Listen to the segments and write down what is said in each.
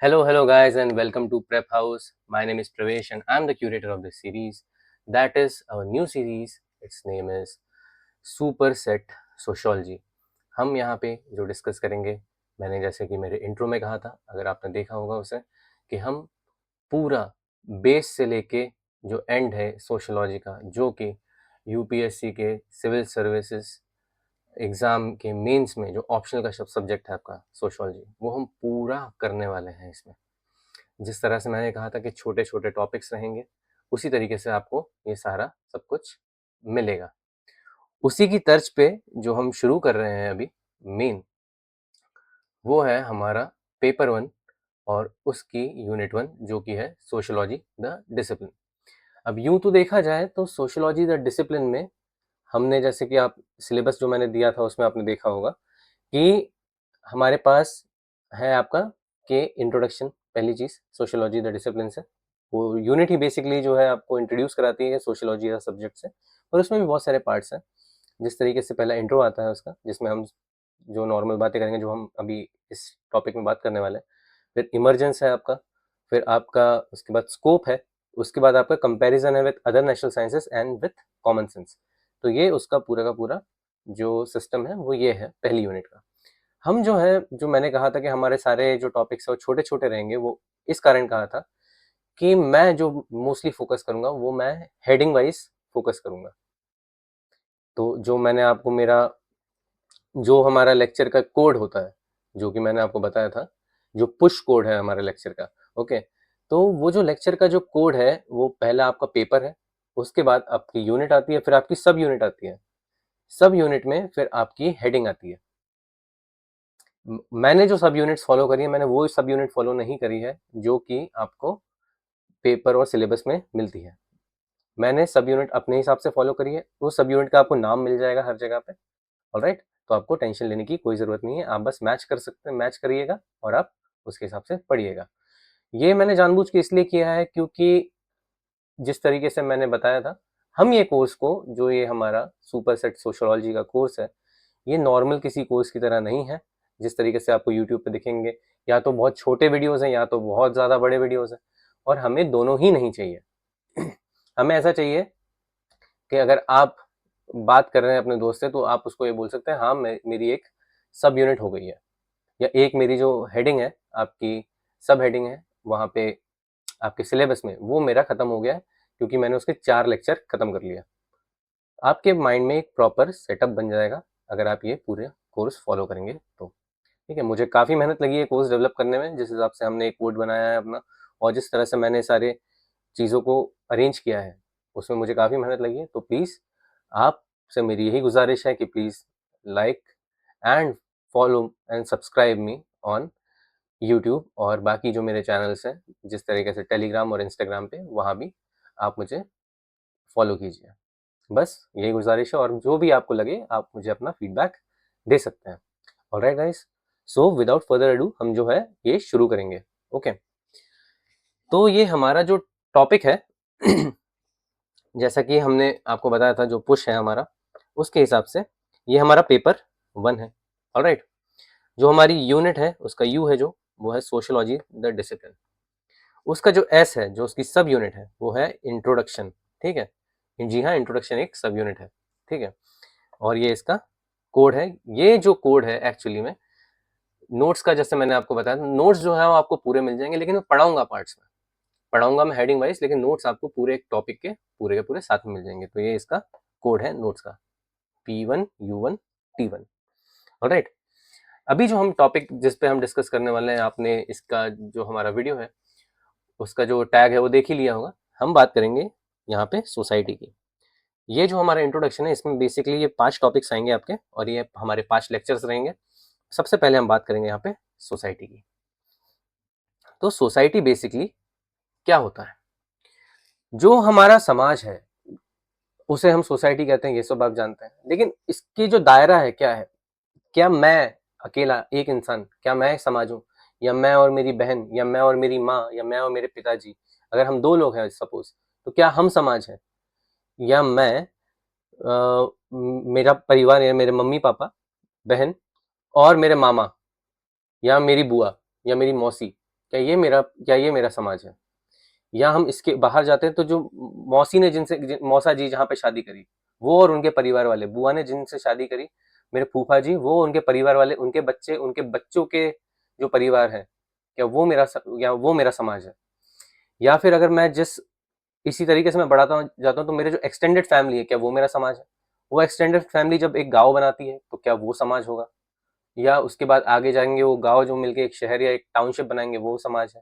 Hello guys, and welcome to Prep House. My name is Pravesh, and I'm the curator of this series. That is our new series. Its name is Superset Sociology. हम यहाँ पे जो discuss करेंगे, मैंने जैसे कि मेरे intro में कहा था, अगर आपने देखा होगा उसे, कि हम पूरा बेस से लेके जो एंड है सोशोलॉजी का, जो कि यूपीएससी के सिविल सर्विसेज एग्ज़ाम के मेंस में जो ऑप्शनल का सब्जेक्ट है आपका सोशोलॉजी, वो हम पूरा करने वाले हैं इसमें। जिस तरह से मैंने कहा था कि छोटे छोटे टॉपिक्स रहेंगे, उसी तरीके से आपको ये सारा सब कुछ मिलेगा। उसी की तर्ज पे जो हम शुरू कर रहे हैं अभी मेन, वो है हमारा पेपर 1 और उसकी यूनिट 1, जो कि है सोशियोलॉजी द डिसिप्लिन। अब यूं तो देखा जाए तो सोशियोलॉजी द डिसिप्लिन में हमने, जैसे कि आप सिलेबस जो मैंने दिया था उसमें आपने देखा होगा कि हमारे पास है आपका कि इंट्रोडक्शन, पहली चीज़ सोशियोलॉजी द डिसिप्लिन से। वो यूनिट ही बेसिकली जो है आपको इंट्रोड्यूस कराती है सोशियोलॉजी का सब्जेक्ट से, और उसमें भी बहुत सारे पार्ट्स हैं। जिस तरीके से पहला इंट्रो आता है उसका, जिसमें हम जो नॉर्मल बातें करेंगे, जो हम अभी इस टॉपिक में बात करने वाले हैं। फिर इमर्जेंस है आपका, फिर आपका उसके बाद स्कोप है, उसके बाद आपका कंपैरिजन है with other national sciences and with common sense. तो ये उसका पूरा का पूरा जो सिस्टम है वो ये है पहली यूनिट का। हम जो है, जो मैंने कहा था कि हमारे सारे जो टॉपिक्स है वो छोटे छोटे रहेंगे, वो इस कारण कहा था कि मैं जो मोस्टली फोकस करूंगा वो मैं हेडिंग वाइज फोकस करूंगा। तो जो मैंने आपको मेरा जो हमारा लेक्चर का कोड होता है, जो कि मैंने आपको बताया था, जो पुश कोड है हमारे लेक्चर का, ओके। तो वो जो लेक्चर का जो कोड है वो पहला आपका पेपर है, उसके बाद आपकी यूनिट आती है, फिर आपकी सब यूनिट आती है, सब यूनिट में फिर आपकी हेडिंग आती है। मैंने जो सब यूनिट्स फॉलो करी है, मैंने वो सब यूनिट फॉलो नहीं करी है जो कि आपको पेपर और सिलेबस में मिलती है। मैंने सब यूनिट अपने हिसाब से फॉलो करी है, उस सब यूनिट का आपको नाम मिल जाएगा हर जगह पे, ऑलराइट। तो आपको टेंशन लेने की कोई ज़रूरत नहीं है, आप बस मैच कर सकते हैं, मैच करिएगा और आप उसके हिसाब से पढ़िएगा। ये मैंने जानबूझ के इसलिए किया है क्योंकि जिस तरीके से मैंने बताया था, हम ये कोर्स को, जो ये हमारा सुपरसेट सोशियोलॉजी का कोर्स है, ये नॉर्मल किसी कोर्स की तरह नहीं है जिस तरीके से आपको यूट्यूब पे दिखेंगे। या तो बहुत छोटे वीडियोस हैं या तो बहुत ज़्यादा बड़े वीडियोस हैं, और हमें दोनों ही नहीं चाहिए। हमें ऐसा चाहिए कि अगर आप बात कर रहे हैं अपने दोस्त से, तो आप उसको ये बोल सकते हैं, हाँ मेरी एक सब यूनिट हो गई है, या एक मेरी जो हेडिंग है, आपकी सब हेडिंग है वहाँ पे आपके सिलेबस में, वो मेरा खत्म हो गया है क्योंकि मैंने उसके 4 लेक्चर खत्म कर लिया। आपके माइंड में एक प्रॉपर सेटअप बन जाएगा अगर आप ये पूरे कोर्स फॉलो करेंगे तो। ठीक है, मुझे काफ़ी मेहनत लगी है कोर्स डेवलप करने में, जिस हिसाब से हमने एक कोड बनाया है अपना, और जिस तरह से मैंने सारे चीज़ों को अरेंज किया है, उसमें मुझे काफ़ी मेहनत लगी है। तो प्लीज़ आपसे मेरी यही गुजारिश है कि please like and follow and subscribe me on YouTube, और बाकी जो मेरे चैनल्स हैं, जिस तरीके से टेलीग्राम और इंस्टाग्राम पे, वहाँ भी आप मुझे फॉलो कीजिए। बस यही गुजारिश है, और जो भी आपको लगे आप मुझे अपना फीडबैक दे सकते हैं। Alright guys, so without further ado हम जो है ये शुरू करेंगे। ओके, तो ये हमारा जो टॉपिक है जैसा कि हमने आपको बताया था, जो पुश है हमारा, उसके हिसाब से ये हमारा पेपर 1 है। ऑलराइट, जो हमारी यूनिट है उसका यू है, जो वो है सोशियोलॉजी द डिसिप्लिन। उसका जो एस है, जो उसकी सब यूनिट है, वो है इंट्रोडक्शन। ठीक है, जी हाँ, इंट्रोडक्शन एक सब यूनिट है। ठीक है, और ये इसका कोड है। ये जो कोड है एक्चुअली में नोट्स का, जैसे मैंने आपको बताया, नोट्स जो है वो आपको पूरे मिल जाएंगे, लेकिन मैं पढ़ाऊंगा पार्ट्स में, पढ़ाऊंगा मैं हेडिंग वाइज, लेकिन नोट्स आपको पूरे एक टॉपिक के पूरे साथ में मिल जाएंगे। तो ये इसका कोड है नोट्स का, P1U1T1। ऑलराइट, अभी जो हम टॉपिक जिस पे हम डिस्कस करने वाले हैं, आपने इसका जो हमारा वीडियो है उसका जो टैग है वो देख ही लिया होगा। हम बात करेंगे यहाँ पे सोसाइटी की। ये जो हमारा इंट्रोडक्शन है, इसमें बेसिकली ये 5 टॉपिक्स आएंगे आपके, और ये हमारे 5 लेक्चर्स रहेंगे। सबसे पहले हम बात करेंगे यहाँ पे सोसाइटी की। तो सोसाइटी बेसिकली क्या होता है? जो हमारा समाज है उसे हम सोसाइटी कहते हैं, ये सब आप जानते हैं, लेकिन इसकी जो दायरा है क्या है? क्या मैं अकेला एक इंसान, क्या मैं समाज हूँ, या मैं और मेरी बहन, या मैं और मेरी माँ, या मैं और मेरे पिताजी, अगर हम 2 लोग हैं सपोज, तो क्या हम समाज हैं? या मैं मेरा परिवार, या मेरे मम्मी पापा, बहन और मेरे मामा, या मेरी बुआ, या मेरी मौसी, क्या ये मेरा समाज है? या हम इसके बाहर जाते हैं तो जो मौसी ने मौसा जी जहाँ पे शादी करी, वो और उनके परिवार वाले, बुआ ने जिनसे शादी करी, मेरे फूफा जी, वो उनके परिवार वाले, उनके बच्चे, उनके बच्चों के जो परिवार है, क्या वो मेरा समाज है? या फिर अगर मैं जिस इसी तरीके से मैं बढ़ाता जाता हूँ तो मेरे जो एक्सटेंडेड फैमिली है, क्या वो मेरा समाज है? वो एक्सटेंडेड फैमिली जब एक गांव बनाती है तो क्या वो समाज होगा? या उसके बाद आगे जाएंगे वो गांव जो मिलके एक शहर या एक टाउनशिप बनाएंगे, वो समाज है?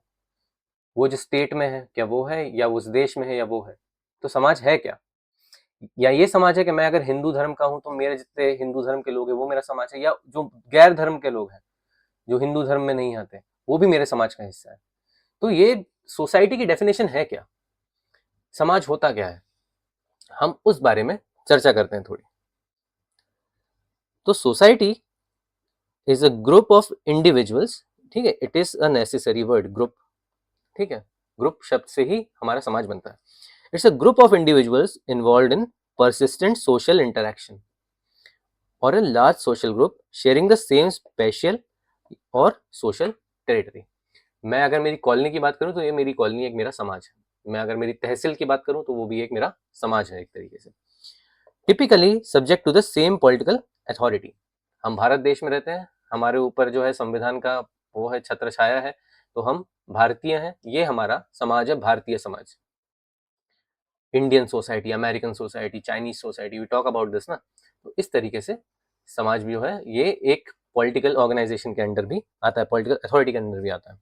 वो जिस स्टेट में है, क्या वो है? या उस देश में है, या वो है? तो समाज है क्या? या ये समाज है कि मैं अगर हिंदू धर्म का हूं तो मेरे जितने हिंदू धर्म के लोग हैं वो मेरा समाज है, या जो गैर धर्म के लोग हैं जो हिंदू धर्म में नहीं आते वो भी मेरे समाज का हिस्सा है? तो ये सोसाइटी की डेफिनेशन है क्या? समाज होता क्या है? हम उस बारे में चर्चा करते हैं थोड़ी। तो society is a group of individuals, ठीक है, it is a necessary word, group, ठीक है, ग्रुप शब्द से ही हमारा समाज बनता है। It's a group of individuals involve in persistent social interaction or a large social group sharing the same spatial और social territory। मैं अगर मेरी कॉलोनी की बात करूं तो ये मेरी कॉलोनी एक मेरा समाज है। मैं अगर मेरी तहसील की बात करूं तो वो भी एक मेरा समाज है एक तरीके से। Typically subject to the same political authority. हम भारत देश में रहते हैं, हमारे ऊपर जो है संविधान का वो है, छत्र छाया है, तो हम भारतीय हैं, ये हमारा समाज है, भारतीय समाज। Indian society, American society, Chinese society, we talk about this ना। तो इस तरीके से समाज भी जो है ये एक पॉलिटिकल ऑर्गेनाइजेशन के अंडर भी आता है, पॉलिटिकल अथॉरिटी के अंदर भी आता है।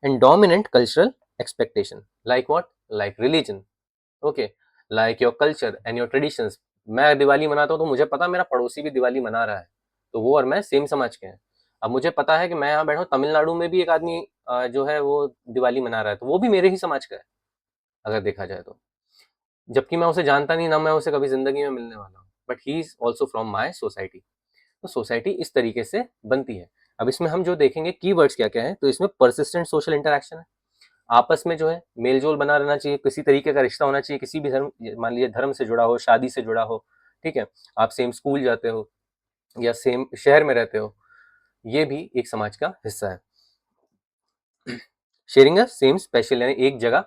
And dominant cultural expectation like what, like religion, okay, like your culture and your traditions. मैं दिवाली मनाता हूँ तो मुझे पता मेरा पड़ोसी भी दिवाली मना रहा है, तो वो और मैं सेम समाज के हैं। अब मुझे पता है कि मैं यहाँ बैठा हूँ, तमिलनाडु में भी एक आदमी जो है वो दिवाली मना रहा है, तो वो भी मेरे ही समाज का है अगर देखा जाए तो। जबकि मैं उसे जानता नहीं, ना मैं उसे कभी जिंदगी में मिलने वाला हूँ, but he is also from my society. तो सोसाइटी इस तरीके से बनती है। अब इसमें हम जो देखेंगे कीवर्ड्स क्या क्या है, तो इसमें परसिस्टेंट सोशल इंटरेक्शन है, आपस में जो है मेल जोल बना रहना चाहिए, किसी तरीके का रिश्ता होना चाहिए, किसी भी धर्म, मान लीजिए धर्म से जुड़ा हो, शादी से जुड़ा हो, ठीक है, आप सेम स्कूल जाते हो या सेम शहर में रहते हो, ये भी एक समाज का हिस्सा है। शेयरिंग अ सेम स्पेशल, यानी एक जगह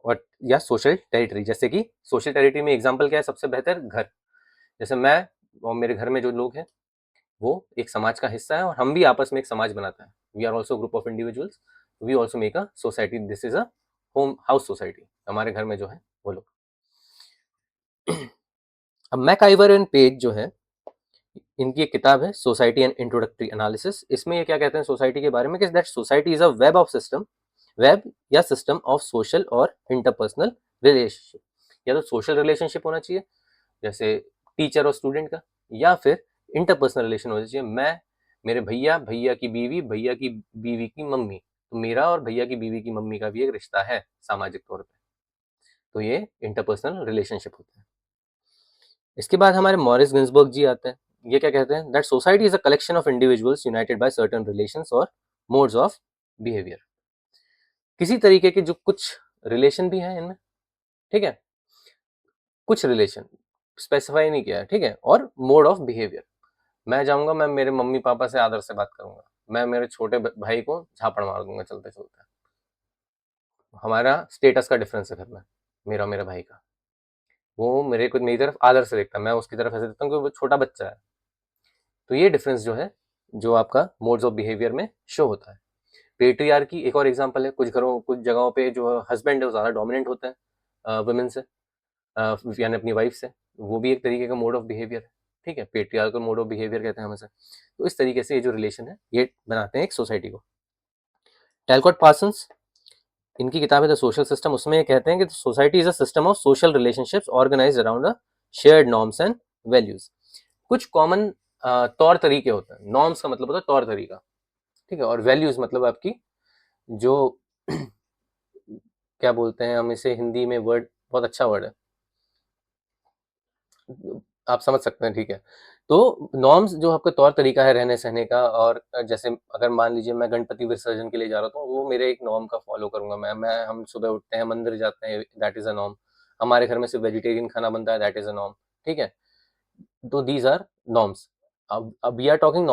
और या सोशल टेरिटरी। जैसे कि सोशल टेरिटरी में एग्जांपल क्या है, सबसे बेहतर घर। जैसे मैं और मेरे घर में जो लोग हैं वो एक समाज का हिस्सा है, और हम भी आपस में एक समाज बनाता है। We are also group of individuals, we also make a society, this is a home house society. हमारे घर में जो है वो लोग। अब मैकआइवर एंड पेज जो है, इनकी एक किताब है सोसाइटी एंड इंट्रोडक्टरी एनालिसिस। इसमें ये क्या कहते हैं सोसाइटी के बारे में कि that society is a web of system, web या सिस्टम ऑफ सोशल और इंटरपर्सनल रिलेशनशिप। या तो सोशल रिलेशनशिप होना चाहिए जैसे टीचर और स्टूडेंट का, या फिर इंटरपर्सनल रिलेशन होना चाहिए, मैं, मेरे भैया, भैया की बीवी, भैया की बीवी की मम्मी, तो मेरा और भैया की बीवी की मम्मी का भी एक रिश्ता है सामाजिक तौर पे, तो ये इंटरपर्सनल रिलेशनशिप होता है। इसके बाद हमारे मॉरिस गिन्सबर्ग जी आते हैं। ये क्या कहते हैं, that society is a collection of individuals united by certain relations और मोड्स ऑफ बिहेवियर। किसी तरीके के जो कुछ रिलेशन भी हैं इनमें, ठीक है, कुछ रिलेशन स्पेसिफाई नहीं किया है, ठीक है, और मोड ऑफ बिहेवियर। मैं जाऊंगा, मैं मेरे मम्मी पापा से आदर से बात करूंगा, मैं मेरे छोटे भाई को झापड़ मार दूंगा चलते चलते। हमारा स्टेटस का डिफरेंस है घर में, मेरा मेरे भाई का। वो मेरी तरफ आदर से देखता है, मैं उसकी तरफ ऐसे देखता हूँ कि वो छोटा बच्चा है। तो ये डिफरेंस जो है, जो आपका मोड्स ऑफ बिहेवियर में शो होता है। पेट्रियार्की एक और एग्जांपल है। कुछ घरों, कुछ जगहों पे जो हस्बैंड है वो ज़्यादा डोमिनेंट होता है वुमेन से, यानी अपनी वाइफ से। वो भी एक तरीके का मोड ऑफ बिहेवियर है, ठीक है, पेट्रियार्कल मोड ऑफ बिहेवियर कहते हैं हम इसे। तो इस तरीके से ये जो रिलेशन है ये बनाते हैं एक सोसाइटी को। टैलकॉट पार्सन्स, इनकी किताब है द सोशल सिस्टम, उसमें ये कहते हैं कि society is a system of social relationships organised around a shared norms and values. कुछ कॉमन तौर तरीके होते हैं। नॉर्म्स का मतलब होता है तौर तरीका, ठीक है, और वैल्यूज मतलब आपकी जो क्या बोलते हैं हम इसे हिंदी में, वर्ड बहुत अच्छा वर्ड है, आप समझ सकते हैं, ठीक है। तो नॉर्म्स जो आपका तौर तरीका है रहने सहने का, और जैसे अगर मान लीजिए मैं गणपति विसर्जन के लिए जा रहा हूँ, वो मेरे एक नॉर्म का फॉलो करूंगा। मैं हम सुबह उठते हैं, मंदिर जाते हैं, दैट इज अ नॉर्म। हमारे घर में सिर्फ वेजिटेरियन खाना बनता है, दैट इज अ नॉर्म, ठीक है। तो दीज आर नॉर्म्स। अब वी आर टॉकिंग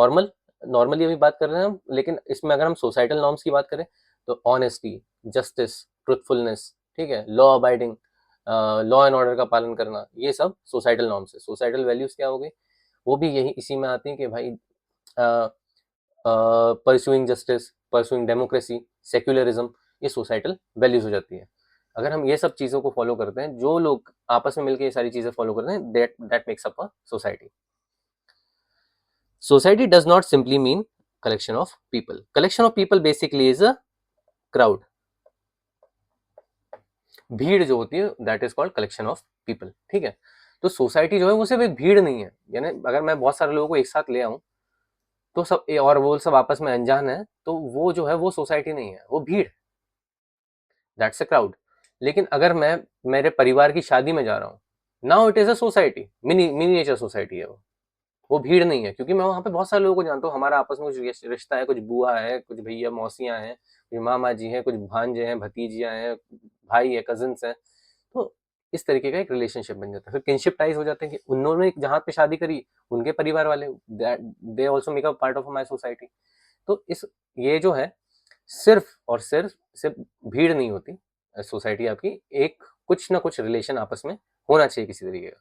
नॉर्मली अभी बात कर रहे हैं हम, लेकिन इसमें अगर हम सोसाइटल नॉर्म्स की बात करें तो ऑनेस्टी, जस्टिस, ट्रुथफुलनेस, ठीक है, law abiding, law and order का पालन करना, ये सब सोसाइटल नॉर्म्स है। सोसाइटल वैल्यूज क्या हो गई, वो भी यही इसी में आती है कि भाई pursuing justice, pursuing democracy, secularism, ये सोसाइटल वैल्यूज हो जाती है। अगर हम ये सब चीजों को फॉलो करते हैं, जो लोग आपस में मिलकर ये सारी चीजें फॉलो करते हैं, that makes up a society. Society does not simply mean collection of people. Collection of people basically is a crowd. भीड़ जो होती है that is called collection of people, ठीक है। तो सोसाइटी जो है वो सिर्फ एक भीड़ नहीं है, यानी अगर मैं बहुत सारे लोगों को एक साथ ले आऊं तो सब और वो सब आपस में अनजान है, तो वो जो है वो सोसाइटी नहीं है, वो भीड़, दैट्स अ क्राउड। लेकिन अगर मैं मेरे परिवार की शादी में जा रहा हूँ, now it is a society, miniature society है वो भीड़ नहीं है, क्योंकि मैं वहाँ पे बहुत सारे लोगों को जानता हूँ, हमारा आपस में कुछ रिश्ता है, कुछ बुआ है, कुछ भैया मौसियाँ हैं, कुछ मामा जी हैं, कुछ भांजे हैं, भतीजियाँ हैं, भाई है, कजिन्स हैं। तो इस तरीके का एक रिलेशनशिप बन जाता है, फिर किनशिप टाइज हो जाते हैं कि उन्होंने जहाँ पे शादी करी उनके परिवार वाले, they also make a part of my society. तो इस ये जो है सिर्फ और सिर्फ भीड़ नहीं होती सोसाइटी आपकी, एक कुछ ना कुछ रिलेशन आपस में होना चाहिए किसी तरीके का।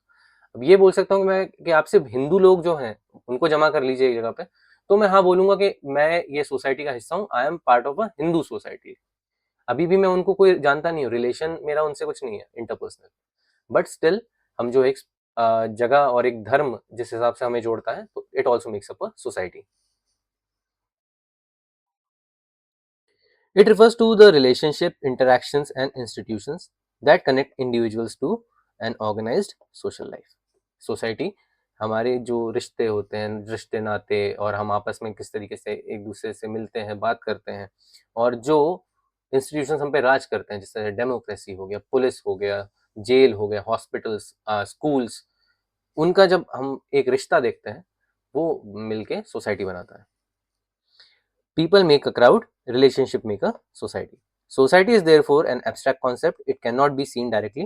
अब ये बोल सकता हूँ मैं कि आप सिर्फ हिंदू लोग जो हैं उनको जमा कर लीजिए एक जगह पे, तो मैं हाँ बोलूंगा कि मैं ये सोसाइटी का हिस्सा हूँ, I am part of a Hindu society. अभी भी मैं उनको कोई जानता नहीं हूँ, रिलेशन मेरा उनसे कुछ नहीं है इंटरपर्सनल, बट स्टिल हम जो एक जगह और एक धर्म जिस हिसाब से हमें जोड़ता है, तो it also makes up a society. It refers to the relationship, interactions, and institutions that connect individuals to an organized social life. Society हमारे जो रिश्ते होते हैं, रिश्ते नाते, और हम आपस में किस तरीके से एक दूसरे से मिलते हैं, बात करते हैं, और जो इंस्टीट्यूशंस हम पे राज करते हैं, जैसे डेमोक्रेसी हो गया, पुलिस हो गया, जेल हो गया, हॉस्पिटल्स, स्कूल्स, उनका जब हम एक रिश्ता देखते हैं, वो मिलके सोसाइटी बनाता है। People make a crowd, relationship make a society. Society is therefore an abstract concept. It cannot be seen directly,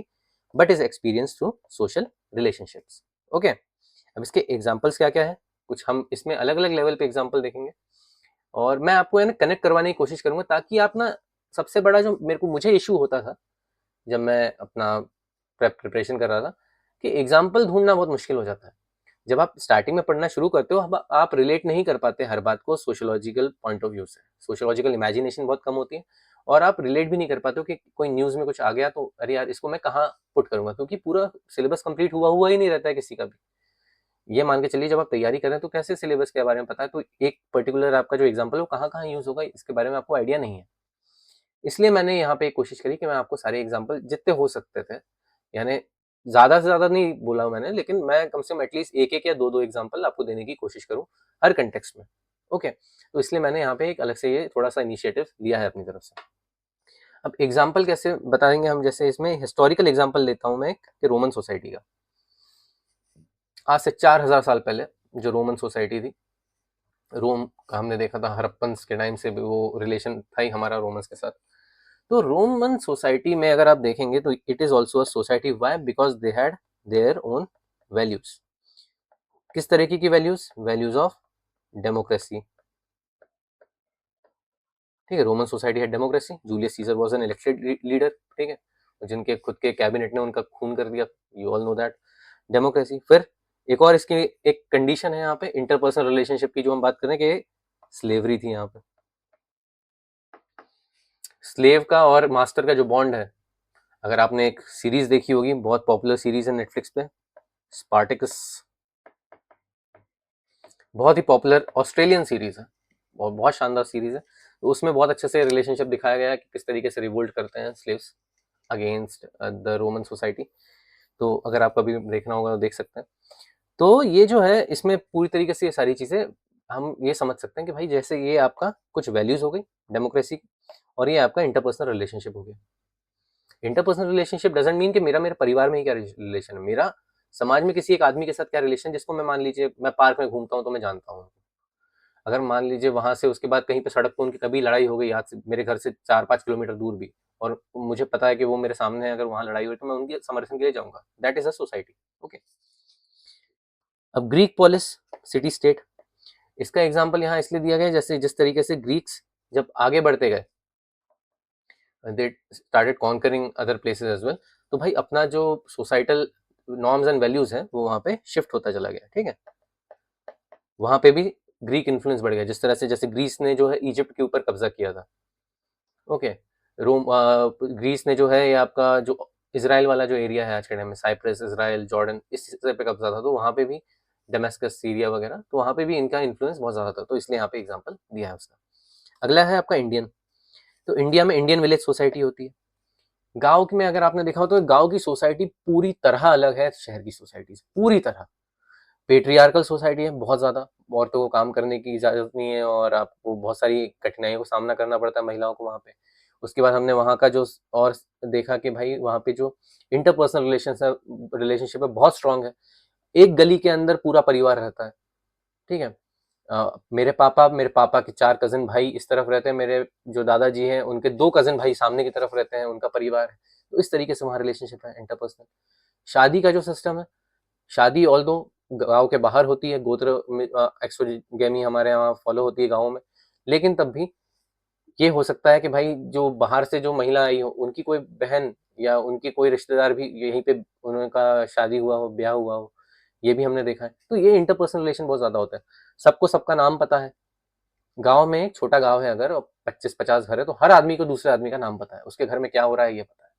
but is experienced through social relationships. Okay? अब इसके एग्जाम्पल्स क्या क्या है, कुछ हम इसमें अलग अलग लेवल पे एग्जाम्पल देखेंगे, और मैं आपको है ना कनेक्ट करवाने की कोशिश करूंगा, ताकि आप ना, सबसे बड़ा जो मुझे इशू होता था जब मैं अपना प्रिपरेशन कर रहा था, कि एग्जाम्पल ढूंढना बहुत मुश्किल हो जाता है। जब आप स्टार्टिंग में पढ़ना शुरू करते हो, आप रिलेट नहीं कर पाते हर बात को सोशियोलॉजिकल पॉइंट ऑफ व्यू से, सोशियोलॉजिकल इमेजिनेशन बहुत कम होती है, और आप रिलेट भी नहीं कर पाते हो कि कोई न्यूज़ में कुछ आ गया तो अरे यार इसको मैं कहाँ पुट करूंगा, क्योंकि पूरा सिलेबस कंप्लीट हुआ हुआ ही नहीं रहता है किसी का भी। ये मान के चलिए जब आप तैयारी करें तो कैसे सिलेबस के बारे में पता है, तो एक पर्टिकुलर आपका जो एग्जाम्पल है वो कहाँ कहाँ यूज होगा इसके बारे में आपको आइडिया नहीं है। इसलिए मैंने यहाँ पे एक कोशिश करी कि मैं आपको सारे एग्जाम्पल जितने हो सकते थे, यानी ज़्यादा से ज़्यादा नहीं बोला मैंने, लेकिन मैं कम से कम एटलीस्ट एक एक या दो दो एग्जाम्पल आपको देने की कोशिश करूँ हर कंटेक्स्ट में। ओके, तो इसलिए मैंने यहाँ पे एक अलग से ये थोड़ा सा इनिशिएटिव लिया है अपनी तरफ से। अब एग्जाम्पल कैसे बताएंगे हम, जैसे इसमें हिस्टोरिकल एग्जाम्पल लेता हूँ मैं एक, कि रोमन सोसाइटी का। आज से 4000 साल पहले जो रोमन सोसाइटी थी, रोम का हमने देखा था हड़प्पन्स के टाइम से भी वो रिलेशन था ही हमारा रोमन्स के साथ। तो रोमन सोसाइटी में अगर आप देखेंगे तो it is also a society, why, because they had their own values. किस तरीके की वैल्यूज, वैल्यूज ऑफ डेमोक्रेसी, ठीक है। रोमन सोसाइटी है democracy, Julius Caesar was an elected leader, ठीक है, जिनके खुद के कैबिनेट ने उनका खून कर दिया, you all know that, democracy. फिर एक और इसकी एक कंडीशन है यहाँ पे इंटरपर्सनल रिलेशनशिप की, जो हम बात करें कि स्लेवरी थी यहाँ पे, स्लेव का और मास्टर का जो बॉन्ड है। अगर आपने एक सीरीज देखी होगी, बहुत पॉपुलर सीरीज है नेटफ्लिक्स पे, स्पार्टिकस, बहुत ही पॉपुलर ऑस्ट्रेलियन सीरीज है और बहुत शानदार सीरीज है। तो उसमें बहुत अच्छे से रिलेशनशिप दिखाया गया है कि किस तरीके से रिवोल्ट करते हैं slaves against the Roman society. तो अगर आपको अभी देखना होगा तो देख सकते हैं। तो ये जो है इसमें पूरी तरीके से ये सारी चीज़ें हम ये समझ सकते हैं कि भाई जैसे ये आपका कुछ वैल्यूज हो गई डेमोक्रेसी, और ये आपका इंटरपर्सनल रिलेशनशिप हो गया। इंटरपर्सनल रिलेशनशिप डजंट मीन कि मेरा मेरे परिवार में ही क्या रिलेशन है, मेरा समाज में किसी एक आदमी के साथ क्या रिलेशन, जिसको मैं मान लीजिए मैं पार्क में घूमता हूँ तो मैं जानता हूँ। अगर मान लीजिए वहां से उसके बाद कहीं पे सड़क पे उनकी कभी लड़ाई हो गई, आज से मेरे घर से 4-5 किलोमीटर दूर भी, और मुझे पता है कि वो मेरे सामने है, अगर वहां लड़ाई हुई तो मैं उनके समर्थन के लिए जाऊंगा, that is a society. Okay, अब ग्रीक पोलिस, सिटी स्टेट, इसका एग्जाम्पल यहाँ इसलिए दिया गया जैसे जिस तरीके से ग्रीक्स जब आगे बढ़ते गए they started conquering other places as well. तो भाई अपना जो सोसाइटल नॉर्म्स एंड वैल्यूज हैं वो वहाँ पे शिफ्ट होता चला गया, ठीक है। वहाँ पे भी ग्रीक इन्फ्लुएंस बढ़ गया, जिस तरह से जैसे ग्रीस ने जो है इजिप्ट के ऊपर कब्जा किया था, ओके। रोम ग्रीस ने जो है ये आपका जो इसराइल वाला जो एरिया है आज के टाइम में, साइप्रस, इसराइल, जॉर्डन, इस जगह पे कब्जा था, तो वहाँ पे भी डेमास्कस, सीरिया वगैरह, तो वहाँ पे भी इनका इन्फ्लुएंस बहुत ज़्यादा था, तो इसलिए यहाँ पे एग्जाम्पल दिया है उसका। अगला है आपका इंडियन। तो इंडिया में इंडियन विलेज सोसाइटी होती है। गाँव में अगर आपने देखा हो तो गाँव की सोसाइटी पूरी तरह अलग है शहर की सोसाइटी से, पूरी तरह। पेट्रियार्कल सोसाइटी है बहुत ज़्यादा, औरतों को काम करने की इजाज़त नहीं है और आपको बहुत सारी कठिनाइयों का सामना करना पड़ता है महिलाओं को वहाँ पे। उसके बाद हमने वहाँ का जो और देखा कि भाई वहाँ पे जो इंटरपर्सनल रिलेशनशिप है बहुत स्ट्रांग है। एक गली के अंदर पूरा परिवार रहता है, ठीक है। मेरे पापा के 4 कज़न भाई इस तरफ रहते हैं, मेरे जो दादाजी हैं उनके 2 कज़न भाई सामने की तरफ रहते हैं, उनका परिवार है। तो इस तरीके से वहाँ रिलेशनशिप है इंटरपर्सनल। शादी का जो सिस्टम है, शादी ऑल्दो गाँव के बाहर होती है, गोत्र में एक्सोगेमी हमारे यहाँ फॉलो होती है गाँव में, लेकिन तब भी ये हो सकता है कि भाई जो बाहर से जो महिला आई हो, उनकी कोई बहन या उनकी कोई रिश्तेदार भी यहीं पे उनका शादी हुआ हो, ब्याह हुआ हो, ये भी हमने देखा है। तो ये इंटरपर्सनल रिलेशन बहुत ज़्यादा होता है। सबको सबका नाम पता है। गाँव में एक छोटा गाँव है अगर और 25-50 घर है, तो हर आदमी को दूसरे आदमी का नाम पता है। उसके घर में क्या हो रहा है ये पता है।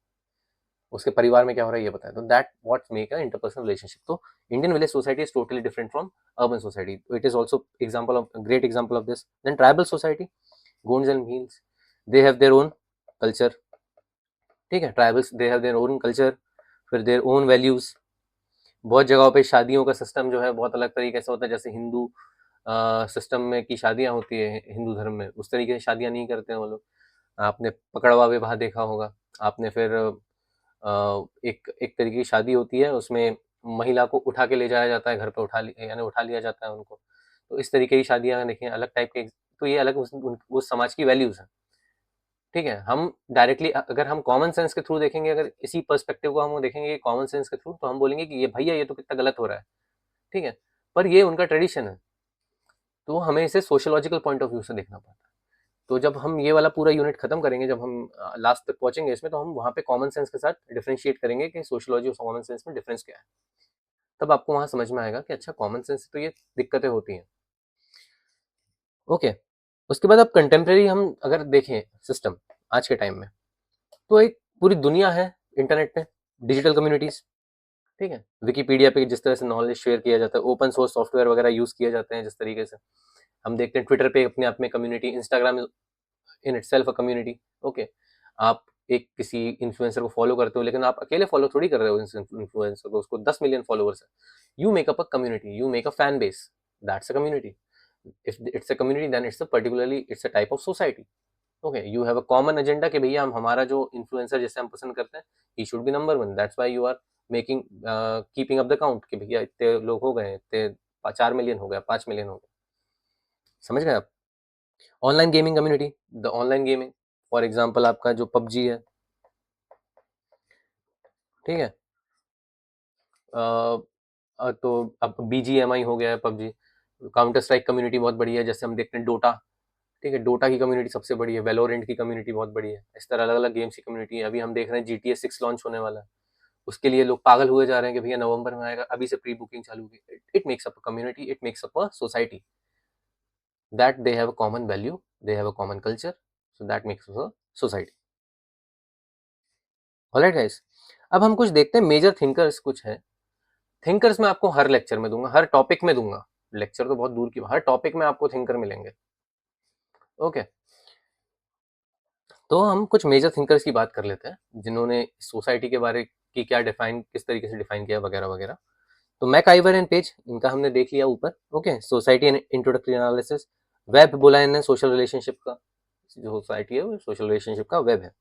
उसके परिवार में क्या हो रहा है ये पता है। तो that what make a interpersonal relationship. तो Indian village society is totally different from urban society. It is also example of great example of this. Then tribal society, Gonds and Bhils, they have their own culture, ठीक है। Tribals they have their own culture, फिर their own values. बहुत जगहों पे शादियों का system जो है बहुत अलग तरीके से होता है। जैसे हिंदू सिस्टम में की शादियां होती है हिंदू धर्म में, उस तरीके से शादियां नहीं करते हैं वो लोग। आपने पकड़वा विवाह देखा होगा आपने। फिर एक एक तरीके की शादी होती है, उसमें महिला को उठा के ले जाया जाता है घर पे, यानी उठा लिया जाता है उनको। तो इस तरीके की शादियां देखिए अलग टाइप के। तो ये अलग उस समाज की वैल्यूज है, ठीक है। हम डायरेक्टली अगर हम कॉमन सेंस के थ्रू देखेंगे, अगर इसी पर्सपेक्टिव को हम देखेंगे कॉमन सेंस के थ्रू, तो हम बोलेंगे कि ये भैया ये तो कितना गलत हो रहा है, ठीक है। पर ये उनका ट्रेडिशन है, तो हमें इसे सोशियोलॉजिकल पॉइंट ऑफ व्यू से देखना पड़ता है। तो जब हम ये वाला पूरा यूनिट खत्म करेंगे, जब हम लास्ट तक पहुंचेंगे इसमें, तो हम वहाँ पे कॉमन सेंस के साथ डिफरेंशिएट करेंगे कि सोशियोलॉजी और कॉमन सेंस में डिफरेंस क्या है। तब आपको वहाँ समझ में आएगा कि अच्छा कॉमन सेंस से तो ये दिक्कतें होती हैं, ओके। उसके बाद अब कंटेम्प्रेरी हम अगर देखें सिस्टम आज के टाइम में, तो एक पूरी दुनिया है इंटरनेट पे, डिजिटल कम्युनिटीज, ठीक है। विकिपीडिया पे जिस तरह से नॉलेज शेयर किया जाता है, ओपन सोर्स सॉफ्टवेयर वगैरह यूज किए जाते हैं जिस तरीके से हम देखते हैं। ट्विटर पे अपने आप में community, Instagram in itself a community, okay. आप एक किसी इन्फ्लुएंसर को फॉलो करते हो, लेकिन आप अकेले फॉलो थोड़ी कर रहे हो इन्फ्लुएंसर को, उसको 10 मिलियन फॉलोअर्स है। You make up a community, you make a fan base, that's a community. If it's a community then it's a type of society, okay. You have a common agenda कि भैया हम हमारा जो influencer जैसे हम पसंद करते हैं, he should be number 1, that's why you are making keeping up the count कि भैया इतने लोग हो गए, इतने 4 मिलियन हो गया, 5 मिलियन हो गया, समझ गए आप। Online gaming community, the online gaming, for example आपका जो पबजी है, ठीक है। तो अब बीजीएमआई हो गया है पबजी। काउंटर स्ट्राइक कम्युनिटी बहुत बड़ी है, जैसे हम देखते हैं डोटा, ठीक है। डोटा की कम्युनिटी सबसे बड़ी है, वेलोरेंट की कम्युनिटी बहुत बड़ी है। इस तरह अलग अलग गेम्स की कम्युनिटी है। अभी हम देख रहे हैं GTA 6 लॉन्च होने वाला है, उसके लिए लोग पागल हुए जा रहे हैं कि भैया नवंबर में आएगा, अभी से प्री बुकिंग चालू होगी। It makes up a community, it makes up a society, that they have a common value, they have a common culture, so that makes a society. Alright guys, अब हम कुछ देखते हैं मेजर थिंकर्स कुछ है। Thinkers मैं आपको हर lecture में दूंगा, हर टॉपिक में दूंगा। लेक्चर तो बहुत दूर की, हर टॉपिक में आपको थिंकर मिलेंगे, ओके। तो हम कुछ मेजर थिंकर्स की बात कर लेते हैं जिन्होंने सोसाइटी के बारे की क्या डिफाइन, किस तरीके से डिफाइन किया वगैरह वगैरह। तो मैकआइवर एंड पेज, इनका हमने देख लिया ऊपर, okay. Society and introductory analysis. Web बोला इन्हें सोशल रिलेशनशिप का, जो सोसाइटी है वो सोशल रिलेशनशिप का वेब है।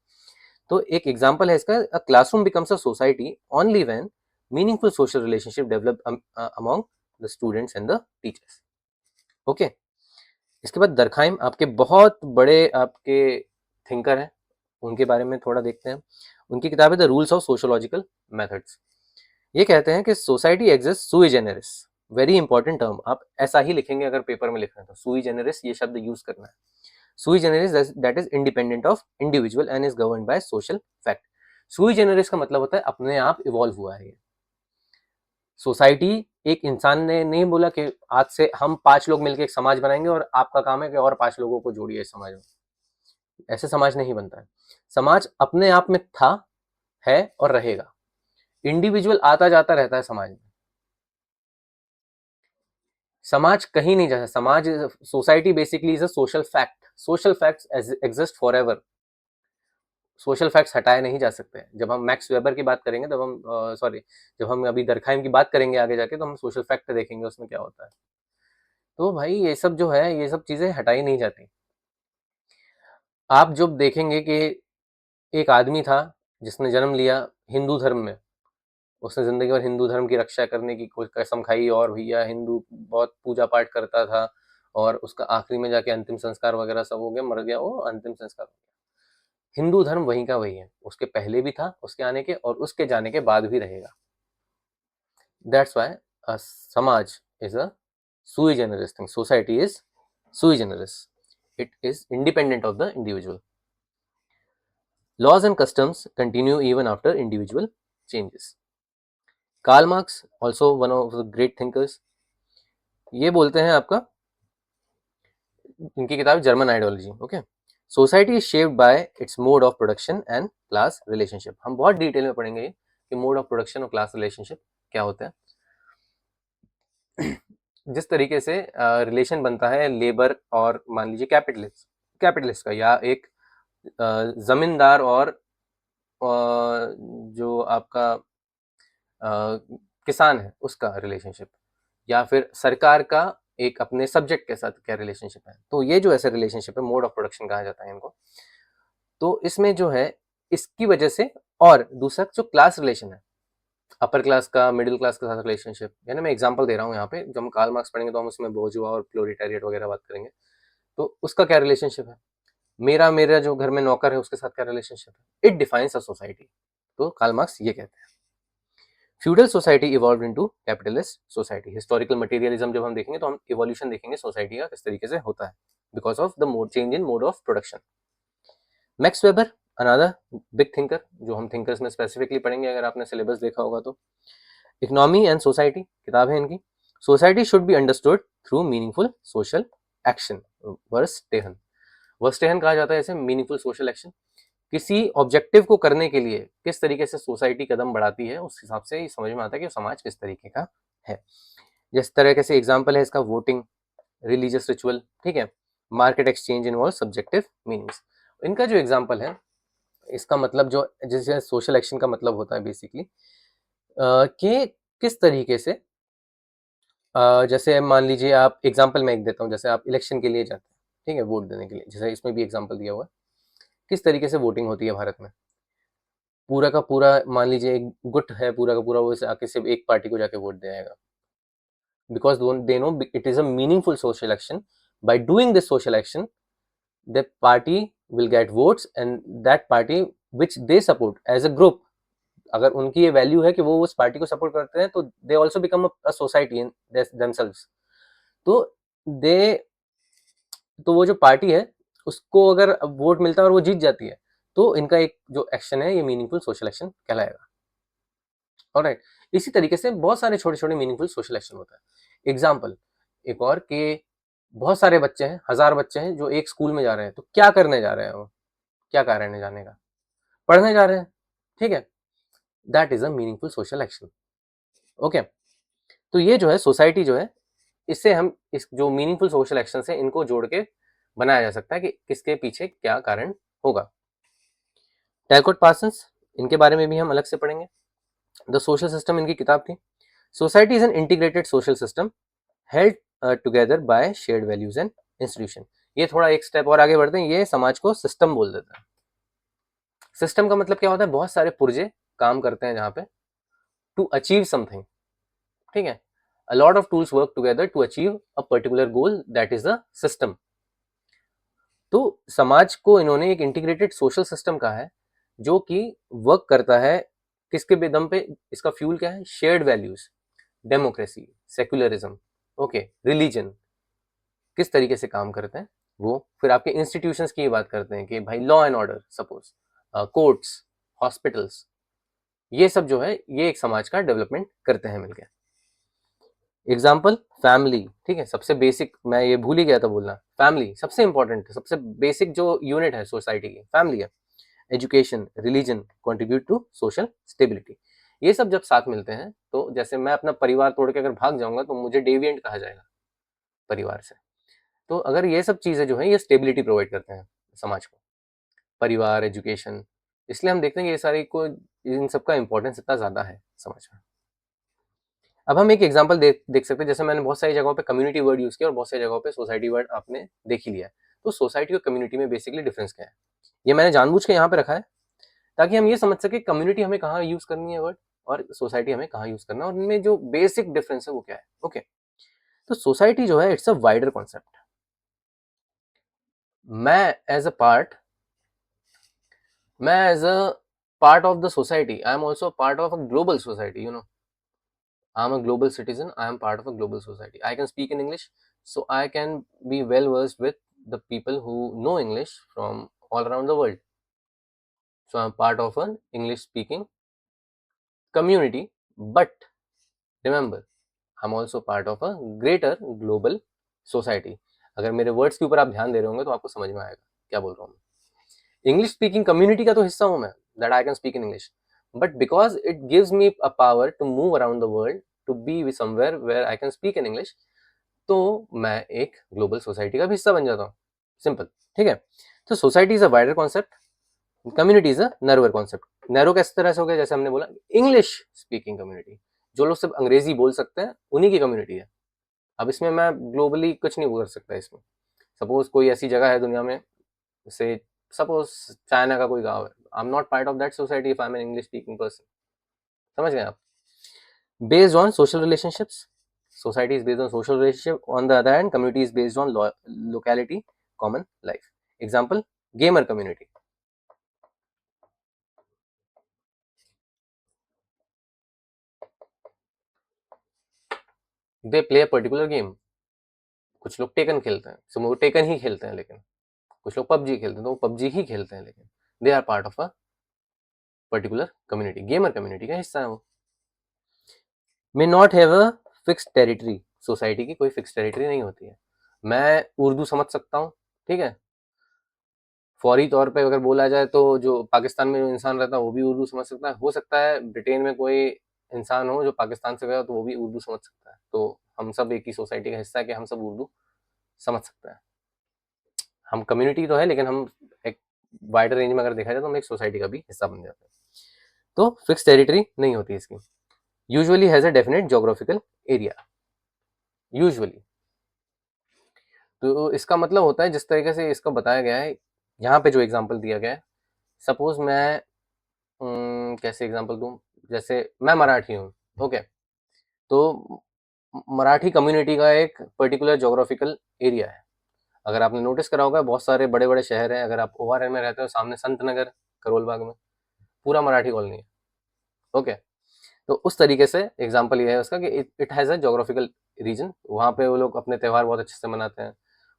तो एक एग्जांपल है इसका, a classroom becomes a society only when meaningful social relationship develop among the students and the teachers, okay. इसके बाद दरखाइम आपके बहुत बड़े आपके थिंकर हैं, उनके बारे में थोड़ा देखते हैं। उनकी किताब है the rules of sociological methods. ये कहते हैं कि सोसाइटी एग्जिस्ट सुई जेनेरिस, वेरी इंपॉर्टेंट टर्म, आप ऐसा ही लिखेंगे अगर पेपर में लिख रहे हैं तो, सुई जेनेरिस ये शब्द यूज करना है। Sui generis that is independent of individual and is governed by social fact. Sui generis का मतलब होता है अपने आप इवॉल्व हुआ है। सोसाइटी एक इंसान ने नहीं बोला कि आज से हम 5 लोग मिलकर एक समाज बनाएंगे और आपका काम है कि और 5 लोगों को जोड़िए इस समाज में। ऐसे समाज नहीं बनता है। समाज अपने आप में था, है और रहेगा। इंडिविजुअल आता जाता रहता है समाज में। समाज कहीं नहीं जाता। समाज, society basically is a social fact. Social facts exist for ever. Social facts हटाए नहीं जा सकते हैं। जब हम मैक्स वेबर की बात करेंगे तब हम जब हम अभी दरखाइम की बात करेंगे आगे जाके, तो हम सोशल फैक्ट देखेंगे उसमें क्या होता है। तो भाई ये सब जो है, ये सब चीजें हटाई नहीं जाती। आप जब देखेंगे कि एक आदमी था जिसने जन्म लिया हिंदू धर्म में, उसने जिंदगी भर हिंदू धर्म की रक्षा करने की कोई कसम खाई और भैया हिंदू बहुत पूजा पाठ करता था, और उसका आखिरी में जाके अंतिम संस्कार वगैरह सब हो गया, मर गया वो, अंतिम संस्कार हो गया। हिंदू धर्म वहीं का वही है, उसके पहले भी था, उसके आने के और उसके जाने के बाद भी रहेगा। दैट्स वाई समाज is a sui generis thing. Society is sui generis. It is independent of the individual. Laws and customs continue even after individual changes. Karl Marx, also one of the great thinkers, ये बोलते हैं आपका, इनकी किताब German ideology. Okay, society is shaped by it's mode of production and class relationship. हम बहुत detail में पढ़ेंगे कि मोड ऑफ प्रोडक्शन और क्लास रिलेशनशिप क्या होता है। जिस तरीके से रिलेशन बनता है लेबर और मान लीजिए कैपिटलिस्ट का, या एक जमींदार और जो आपका किसान है उसका रिलेशनशिप, या फिर सरकार का एक अपने सब्जेक्ट के साथ क्या रिलेशनशिप है। तो ये जो ऐसे रिलेशनशिप है, मोड ऑफ प्रोडक्शन कहा जाता है इनको। तो इसमें जो है, इसकी वजह से, और दूसरा जो क्लास रिलेशन है, अपर क्लास का मिडिल क्लास के साथ रिलेशनशिप, यानी मैं एग्जांपल दे रहा हूँ यहाँ पे, जब हम कार्ल मार्क्स पढ़ेंगे तो हम उसमें बोर्जुआ और प्रोलेटारिएट वगैरह बात करेंगे, तो उसका क्या रिलेशनशिप है। मेरा मेरा जो घर में नौकर है उसके साथ क्या रिलेशनशिप है। It defines a society. तो कार्ल मार्क्स ये कहते हैं। Feudal society evolve into capitalist society. Historical materialism जब हम देखेंगे तो हम इवोल्यूशन देखेंगे सोसाइटी का किस तरीके से होता है, because of the mode change in mode of production. Max weber, another big thinker, जो हम थिंकर्स में स्पेसिफिकली पढ़ेंगे अगर आपने सिलेबस देखा होगा तो। इकोनॉमी एंड सोसाइटी किताब है इनकी। Society should be understood through meaningful social action. Verstehen कहा जाता है इसे, मीनिंगफुल सोशल एक्शन। किसी ऑब्जेक्टिव को करने के लिए किस तरीके से सोसाइटी कदम बढ़ाती है, उस हिसाब से समझ में आता है कि समाज किस तरीके का है। जिस तरह से एग्जाम्पल है इसका वोटिंग, रिलीजियस रिचुअल, ठीक है, market exchange involve subjective meanings. इनका जो एग्जाम्पल है, इसका मतलब जो जैसे सोशल एक्शन का मतलब होता है बेसिकली कि किस तरीके से, जैसे मान लीजिए आप, एग्जाम्पल मैं एक देता हूँ, जैसे आप इलेक्शन के लिए जाते हैं, ठीक है, वोट देने के लिए, जैसे इसमें भी एग्जाम्पल दिया हुआ है किस तरीके से वोटिंग होती है भारत में। पूरा का पूरा मान लीजिए एक गुट है, पूरा का पूरा वो आके सिर्फ एक पार्टी को जाके वोट देगा, because they know it is a meaningful social action. By doing this social action that party will get votes and that party which they support as a group, अगर उनकी ये वैल्यू है कि वो उस पार्टी को support करते हैं, तो they also become a society in themselves. तो दे तो वो जो पार्टी है उसको अगर वोट मिलता है और वो जीत जाती है, तो इनका एक जो एक्शन है ये मीनिंगफुल सोशल एक्शन कहलाएगा। ऑलराइट, इसी तरीके से बहुत सारे छोटे छोटे मीनिंगफुल सोशल एक्शन होता है। एग्जाम्पल एक और कि बहुत सारे बच्चे हैं, 1000 बच्चे हैं जो एक स्कूल में जा रहे हैं, तो क्या करने जा रहे हैं वो, क्या कारण है जाने का, पढ़ने जा रहे हैं, ठीक है, that is a meaningful social action. Okay, तो ये जो है सोसाइटी जो है, इससे हम इस जो मीनिंगफुल सोशल एक्शन है इनको जोड़ के बनाया जा सकता है कि किसके पीछे क्या कारण होगा। टैलकोट पार्सन्स, इनके बारे में भी हम अलग से पढ़ेंगे। द सोशल सिस्टम इनकी किताब थी। Society is an integrated social system held together by shared values and institution. ये थोड़ा एक स्टेप और आगे बढ़ते हैं, ये समाज को सिस्टम बोल देता है। सिस्टम का मतलब क्या होता है, बहुत सारे पुर्जे काम करते हैं जहाँ पे टू अचीव समथिंग, ठीक है, a lot of tools work together to achieve a particular goal, that is the system. तो समाज को इन्होंने एक इंटीग्रेटेड सोशल सिस्टम कहा है जो कि वर्क करता है किसके बेदम पे, इसका फ्यूल क्या है, shared values, democracy, secularism, okay, religion, किस तरीके से काम करते हैं, वो फिर आपके इंस्टीट्यूशंस की बात करते हैं कि भाई law and order, suppose courts, hospitals, ये सब जो है ये एक समाज का डेवलपमेंट करते हैं मिलकर। एग्जाम्पल फैमिली, ठीक है, सबसे बेसिक, मैं ये भूल ही गया था बोलना, फैमिली सबसे इंपॉर्टेंट है, सबसे बेसिक जो यूनिट है सोसाइटी की फैमिली है। Education, religion contribute to social stability. ये सब जब साथ मिलते हैं तो जैसे मैं अपना परिवार तोड़ के अगर भाग जाऊंगा तो मुझे डेविएंट कहा जाएगा परिवार से। तो अगर ये सब चीजें जो है ये स्टेबिलिटी प्रोवाइड करते हैं समाज को, परिवार, एजुकेशन, इसलिए हम देखते हैं कि ये सारी को इन सबका इंपॉर्टेंस इतना ज्यादा है समाज में। अब हम एक एग्जांपल देख सकते हैं, जैसे मैंने बहुत सारी जगहों पे कम्युनिटी वर्ड यूज किया और बहुत सारी जगहों पे सोसाइटी वर्ड आपने देख ही लिया है। तो सोसाइटी और कम्युनिटी में बेसिकली डिफरेंस क्या है, ये मैंने जानबूझ के यहाँ पे रखा है ताकि हम ये समझ सके कम्युनिटी हमें कहाँ यूज करनी है वर्ड और सोसाइटी हमें कहाँ यूज करना है, और इनमें जो बेसिक डिफरेंस है वो क्या है। ओके, तो सोसाइटी जो है इट्स अ वाइडर कॉन्सेप्ट। मैं एज अ पार्ट मैं as a part of the society, I am also part of a global society, you know, I am a global citizen. I am part of a global society. I can speak in English, so I can be well versed with the people who know English from all around the world. So I'm part of an English speaking community. But remember, I'm also part of a greater global society. अगर मेरे words के ऊपर आप ध्यान दे रहे होंगे तो आपको समझ में आएगा क्या बोल रहा हूँ। इंग्लिश स्पीकिंग कम्युनिटी का तो हिस्सा हूँ मैं, that I can speak in English, but because it gives me a power to move around the world, to be with somewhere where I can speak in English, तो मैं एक global society का भी हिस्सा बन जाता हूँ। सिंपल, ठीक है। तो society is a wider concept, community is a narrower concept. Narrow किस तरह से हो गया, जैसे हमने बोला इंग्लिश स्पीकिंग कम्युनिटी, जो लोग सिर्फ अंग्रेजी बोल सकते हैं उन्हीं की कम्युनिटी है। अब इसमें मैं ग्लोबली कुछ नहीं बोल सकता इसमें। सपोज कोई ऐसी जगह है दुनिया में, से सपोज चाइना का कोई गांव है, I am not part of that society if I am an English speaking person. समझ गए आप। Based on social relationships, society is based on social relationship, on the other hand community is based on locality, common life. Example, gamer community, they play a particular game. कुछ लोग taken खेलते हैं, सो वो taken ही खेलते हैं, लेकिन कुछ लोग पबजी खेलते हैं तो वो पबजी ही खेलते हैं, लेकिन they are part of a particular community, gamer community का हिस्सा है वो। May not have a fix territory, society की कोई फिक्स टेरिटरी नहीं होती है। मैं उर्दू समझ सकता हूँ, ठीक है, फौरी तौर पे अगर बोला जाए तो जो पाकिस्तान में जो इंसान रहता है वो भी उर्दू समझ सकता है, हो सकता है ब्रिटेन में कोई इंसान हो जो पाकिस्तान से गया हो तो वो भी उर्दू समझ सकता है। तो हम सब एक ही सोसाइटी का हिस्सा है कि हम सब उर्दू समझ सकते हैं। हम कम्युनिटी तो है लेकिन हम एक वाइडर रेंज में अगर देखा जाए तो हम एक सोसाइटी का भी हिस्सा बन जाते हैं। तो फिक्स टेरिटरी नहीं होती इसकी। Usually has a definite geographical area, usually. तो इसका मतलब होता है जिस तरीके से इसको बताया गया है यहाँ पे जो एग्जाम्पल दिया गया है, सपोज मैं कैसे एग्जांपल दूं, जैसे मैं मराठी हूँ, ओके, तो मराठी कम्युनिटी का एक पर्टिकुलर जोग्राफिकल एरिया है। अगर आपने नोटिस करा होगा बहुत सारे बड़े बड़े शहर हैं, अगर आप ओआरएल में रहते हो सामने संत नगर, करोल बाग में पूरा मराठी कॉलोनी है, ओके। तो उस तरीके से एग्जाम्पल ये है उसका कि it has a geographical region, वहाँ पे वो लोग अपने त्यौहार बहुत अच्छे से मनाते हैं,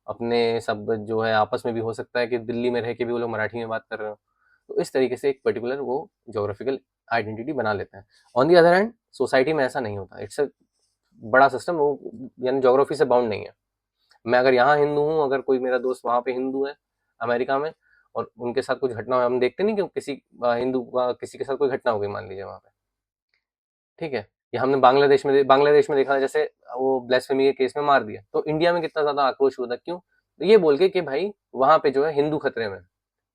अपने सब जो है आपस में भी हो सकता है कि दिल्ली में रह के भी वो लोग मराठी में बात कर रहे हो। तो इस तरीके से एक पर्टिकुलर वो जोग्राफिकल आइडेंटिटी बना लेते हैं। On the other hand society में ऐसा नहीं होता, इट्स अ बड़ा सिस्टम, वो यानी जोग्राफी से बाउंड नहीं है। मैं अगर यहाँ हिंदू हूँ, अगर कोई मेरा दोस्त वहाँ पे हिंदू है अमेरिका में, और उनके साथ कुछ घटना, हम देखते नहीं कि किसी हिंदू का किसी के साथ कोई घटना हो गई मान लीजिए वहाँ पे, ठीक है, या हमने बांग्लादेश में देखा जैसे वो ब्लास्फेमी के केस में मार दिया, तो इंडिया में कितना ज्यादा आक्रोश हुआ था, क्यों, तो ये बोल के कि भाई वहां पे जो है हिंदू खतरे में,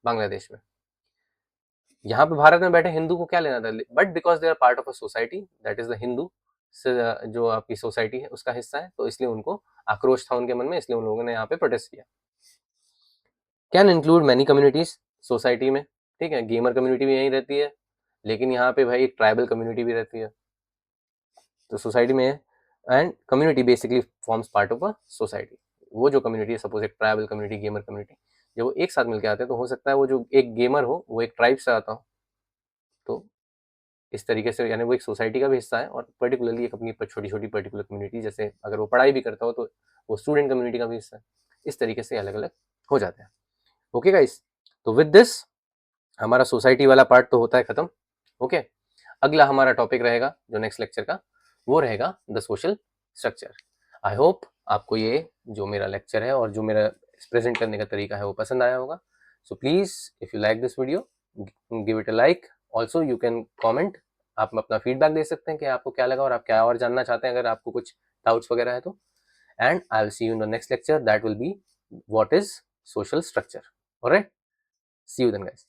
बांग्लादेश में। यहाँ पे भारत में बैठे हिंदू को क्या लेना था, but because they are part of a society that is the Hindu, जो आपकी सोसाइटी है उसका हिस्सा है, तो इसलिए उनको आक्रोश था उनके मन में, इसलिए उन लोगों ने यहाँ पे प्रोटेस्ट किया। Can include many communities society में, ठीक है, गेमर कम्युनिटी भी यहीं रहती है, लेकिन यहाँ पे भाई एक ट्राइबल कम्युनिटी भी रहती है, तो सोसाइटी में, and community basically forms part of a society. वो जो कम्युनिटी है, सपोज एक ट्राइबल कम्युनिटी, गेमर कम्युनिटी, जब वो एक साथ मिलकर आते हैं तो हो सकता है वो जो एक गेमर हो वो एक ट्राइब से आता हो, तो इस तरीके से यानी वो एक सोसाइटी का भी हिस्सा है, और पर्टिकुलरली एक अपनी छोटी छोटी पर्टिकुलर कम्युनिटी, जैसे अगर वो पढ़ाई भी करता हो तो वो स्टूडेंट कम्युनिटी का भी हिस्सा है। इस तरीके से अलग अलग हो जाते हैं। ओके गाइस, तो विद दिस हमारा सोसाइटी वाला पार्ट तो होता है खत्म। ओके, अगला हमारा टॉपिक रहेगा जो नेक्स्ट लेक्चर का, वो रहेगा the social structure. I hope आपको ये जो मेरा लेक्चर है और जो मेरा प्रेजेंट करने का तरीका है वो पसंद आया होगा। So please if you like this video give it a like, also you can comment, आप अपना फीडबैक दे सकते हैं कि आपको क्या लगा और आप क्या और जानना चाहते हैं अगर आपको कुछ डाउट्स वगैरह है तो। And I will see you in the next lecture, that will be what is social structure. Alright, see you then guys.